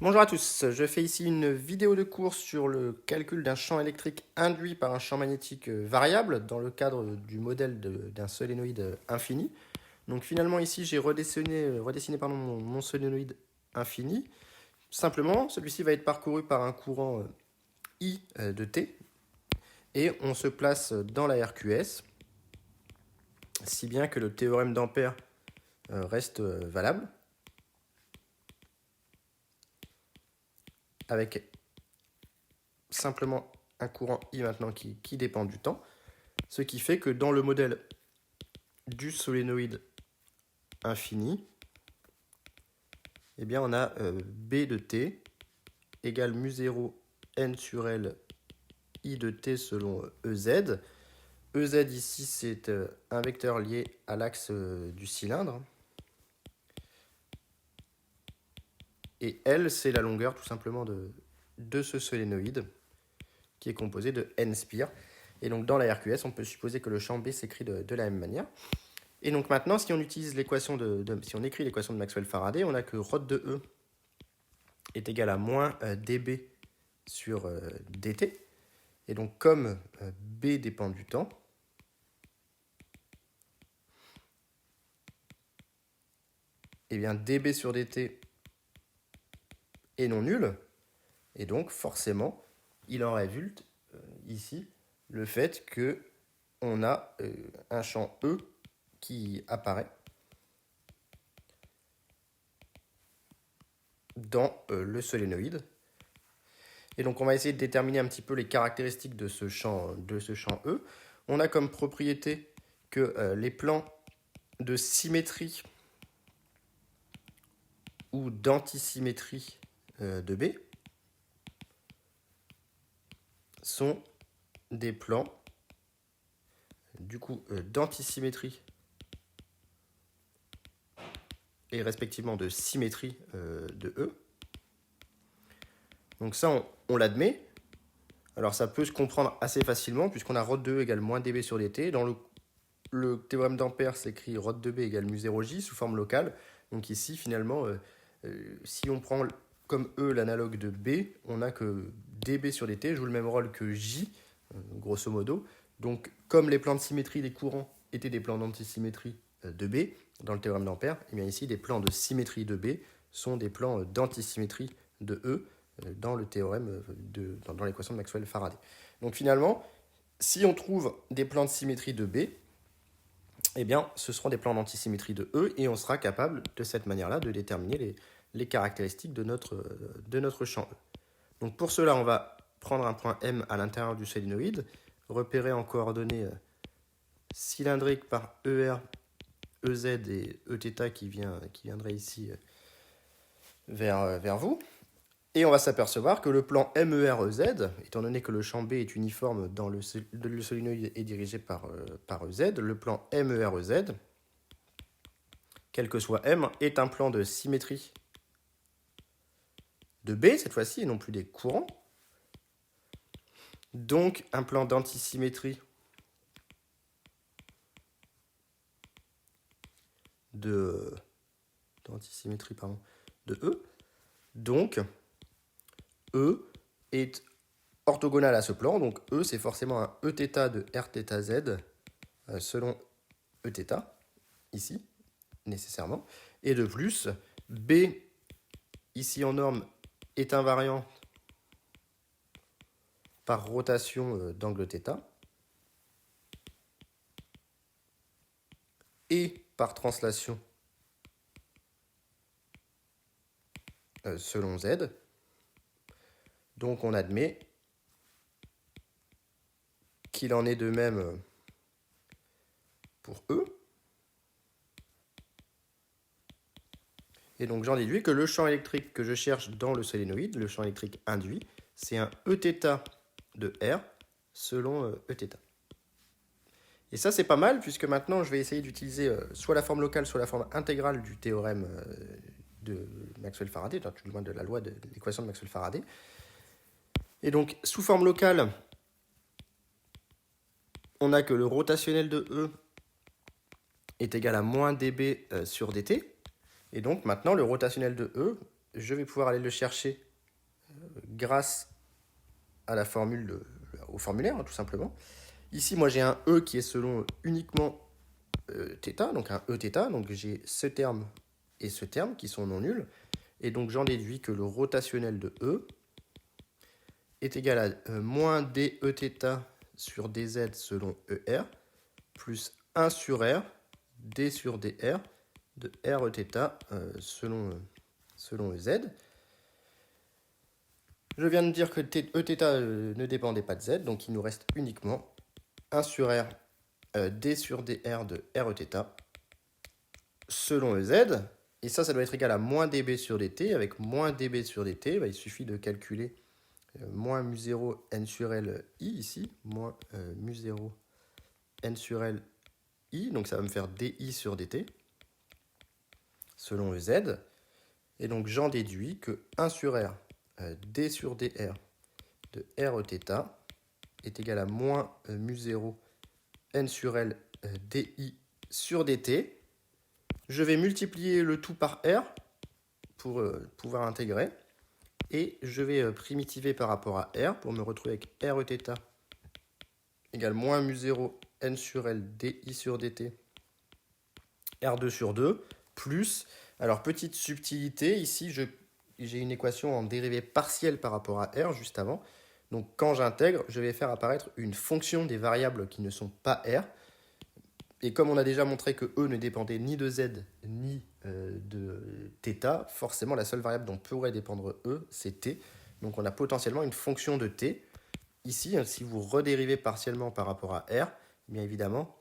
Bonjour à tous, je fais ici une vidéo de cours sur le calcul d'un champ électrique induit par un champ magnétique variable dans le cadre du modèle d'un solénoïde infini. Donc finalement ici j'ai redessiné mon solénoïde infini. Simplement, celui-ci va être parcouru par un courant I de T et on se place dans la RQS, si bien que le théorème d'Ampère reste valable, avec simplement un courant I maintenant qui dépend du temps, ce qui fait que dans le modèle du solénoïde infini, eh bien on a B de t égale mu0 n sur L I de t selon EZ. EZ ici c'est un vecteur lié à l'axe du cylindre. Et L c'est la longueur tout simplement de ce solénoïde qui est composé de n spires. Et donc dans la RQS, on peut supposer que le champ B s'écrit de la même manière. Et donc maintenant, si on utilise l'équation si on écrit l'équation de Maxwell-Faraday, on a que ρ de E est égal à moins dB sur dt. Et donc comme B dépend du temps, eh bien dB sur dt est non nul. Et donc forcément, il en résulte ici le fait qu'on a un champ E qui apparaît dans le solénoïde. Et donc on va essayer de déterminer un petit peu les caractéristiques de ce champ E. On a comme propriété que les plans de symétrie ou d'antisymétrie de B sont des plans du coup d'antisymétrie et respectivement de symétrie de E. Donc ça, on l'admet. Alors ça peut se comprendre assez facilement puisqu'on a ρ de E égale moins dB sur dt. Dans le théorème d'Ampère s'écrit ρ de B égale mu0j sous forme locale. Donc ici, finalement, si on prend comme E l'analogue de B, on n'a que dB sur dt joue le même rôle que J, grosso modo. Donc comme les plans de symétrie des courants étaient des plans d'antisymétrie de B, dans le théorème d'Ampère, et bien ici, des plans de symétrie de B sont des plans d'antisymétrie de E dans le théorème, dans l'équation de Maxwell-Faraday. Donc finalement, si on trouve des plans de symétrie de B, eh bien, ce seront des plans d'antisymétrie de E et on sera capable de cette manière-là de déterminer les caractéristiques de notre champ E. Donc pour cela, on va prendre un point M à l'intérieur du solénoïde, repéré en coordonnées cylindriques par ER, EZ et Eθ qui viendrait ici vers vous. Et on va s'apercevoir que le plan MER-EZ, étant donné que le champ B est uniforme dans le solénoïde est dirigé par EZ, le plan MER-EZ, quel que soit M, est un plan de symétrie de B, cette fois-ci, et non plus des courants. Donc un plan d'antisymétrie de E. Donc E est orthogonal à ce plan. Donc E, c'est forcément un Eθ de Rθz selon Eθ, ici, nécessairement. Et de plus, B, ici en norme, est invariant par rotation d'angle θ et par translation selon Z. Donc on admet qu'il en est de même pour E. Et donc j'en déduis que le champ électrique que je cherche dans le solénoïde, le champ électrique induit, c'est un Eθ de R selon Eθ. Et ça c'est pas mal puisque maintenant je vais essayer d'utiliser soit la forme locale, soit la forme intégrale du théorème de Maxwell-Faraday, du moins de la loi de l'équation de Maxwell-Faraday. Et donc sous forme locale, on a que le rotationnel de E est égal à moins dB sur dt. Et donc maintenant, le rotationnel de E je vais pouvoir aller le chercher grâce à la formule au formulaire, hein, tout simplement. Ici, moi, j'ai un E qui est selon uniquement θ, donc un Eθ, donc j'ai ce terme et ce terme qui sont non nuls, et donc j'en déduis que le rotationnel de E est égal à moins dEθ sur dz selon ER, plus 1 sur R, d sur dr, de Rθ selon EZ. Je viens de dire que Eθ ne dépendait pas de Z, donc il nous reste uniquement 1 sur R, d sur dr de Rθ selon EZ. Et ça doit être égal à moins dB sur dt. Avec moins dB sur dt, il suffit de calculer moins mu0 n sur L i ici, moins mu0 n sur L i, donc ça va me faire di sur dt, selon EZ. Et donc j'en déduis que 1 sur R, d sur dr de Rθ est égal à moins mu0 n sur L di sur dt. Je vais multiplier le tout par R pour pouvoir intégrer. Et je vais primitiver par rapport à R pour me retrouver avec Rθ égale moins mu0 n sur L di sur dt R2 sur 2 plus, alors petite subtilité, ici j'ai une équation en dérivée partielle par rapport à R juste avant. Donc quand j'intègre, je vais faire apparaître une fonction des variables qui ne sont pas R. Et comme on a déjà montré que E ne dépendait ni de Z ni de θ, forcément la seule variable dont pourrait dépendre E, c'est t. Donc on a potentiellement une fonction de t. Ici, si vous redérivez partiellement par rapport à R, bien évidemment,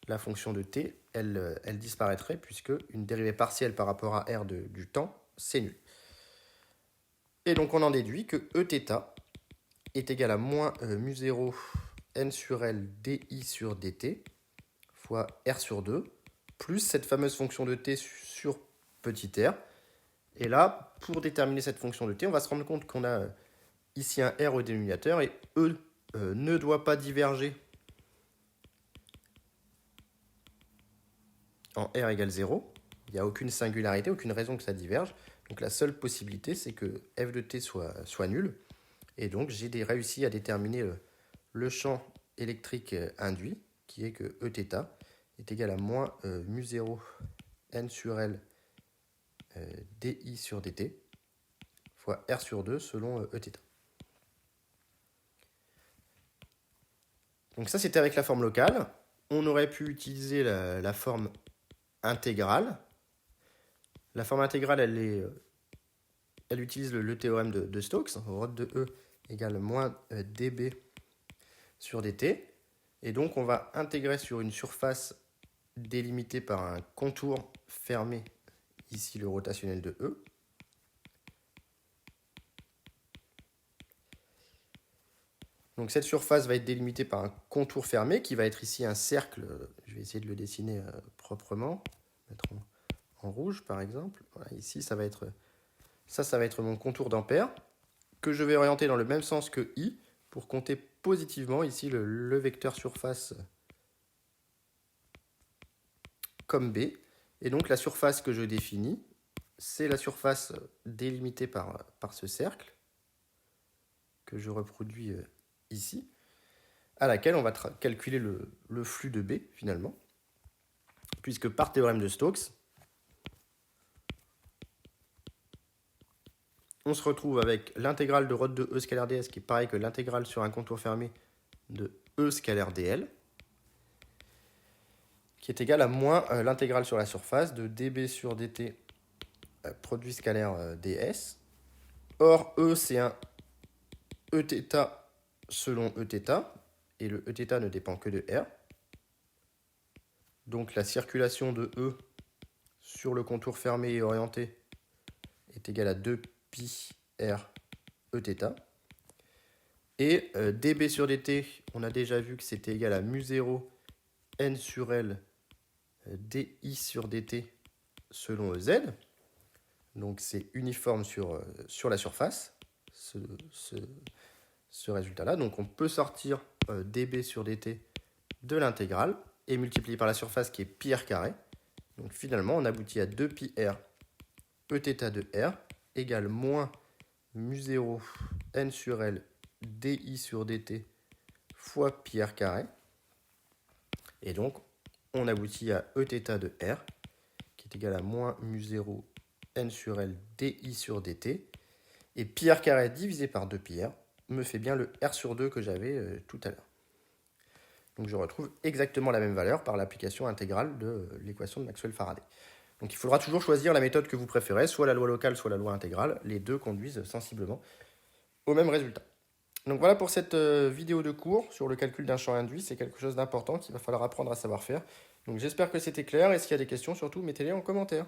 la fonction de t, elle disparaîtrait, puisque une dérivée partielle par rapport à R du temps, c'est nul. Et donc on en déduit que Eθ est égal à moins mu0 n sur L di sur dt fois R sur 2, plus cette fameuse fonction de t sur petit r. Et là, pour déterminer cette fonction de t, on va se rendre compte qu'on a ici un R au dénominateur, et E ne doit pas diverger en R égale 0. Il n'y a aucune singularité, aucune raison que ça diverge. Donc la seule possibilité, c'est que f de t soit nul. Et donc j'ai réussi à déterminer le champ électrique induit, qui est que Eθ est égal à moins mu0 n sur L di sur dt fois R sur 2 selon Eθ. Donc ça, c'était avec la forme locale. On aurait pu utiliser la forme intégrale. La forme intégrale, elle utilise le théorème de Stokes. Rho de E égale moins dB sur dt. Et donc, on va intégrer sur une surface délimitée par un contour fermé, ici le rotationnel de E. Donc cette surface va être délimitée par un contour fermé qui va être ici un cercle. Je vais essayer de le dessiner proprement. Mettre en rouge par exemple. Voilà, ici ça va être mon contour d'ampère que je vais orienter dans le même sens que I pour compter positivement ici le vecteur surface comme B. Et donc la surface que je définis, c'est la surface délimitée par ce cercle que je reproduis ici, à laquelle on va calculer le flux de B finalement, puisque par théorème de Stokes, on se retrouve avec l'intégrale de Rho de E scalaire ds qui est pareil que l'intégrale sur un contour fermé de E scalaire dl, qui est égal à moins l'intégrale sur la surface de dB sur dt produit scalaire ds. Or, E, c'est un Eθ selon Eθ, et le Eθ ne dépend que de R. Donc la circulation de E sur le contour fermé et orienté est égale à 2π R Eθ. Et dB sur dt, on a déjà vu que c'était égal à mu0 n sur L di sur dt selon EZ. Donc c'est uniforme sur la surface, ce résultat-là. Donc on peut sortir dB sur dt de l'intégrale et multiplier par la surface qui est pi r carré. Donc finalement on aboutit à 2πr Eθ de R égale moins mu0 n sur L di sur dt fois pi r carré. Et donc, on aboutit à Eθ de R, qui est égal à moins mu0 n sur L di sur dt. Et pi r carré divisé par 2 pi r me fait bien le R sur 2 que j'avais tout à l'heure. Donc je retrouve exactement la même valeur par l'application intégrale de l'équation de Maxwell-Faraday. Donc il faudra toujours choisir la méthode que vous préférez, soit la loi locale, soit la loi intégrale. Les deux conduisent sensiblement au même résultat. Donc voilà pour cette vidéo de cours sur le calcul d'un champ induit. C'est quelque chose d'important qu'il va falloir apprendre à savoir faire. Donc j'espère que c'était clair et s'il y a des questions, surtout mettez-les en commentaire.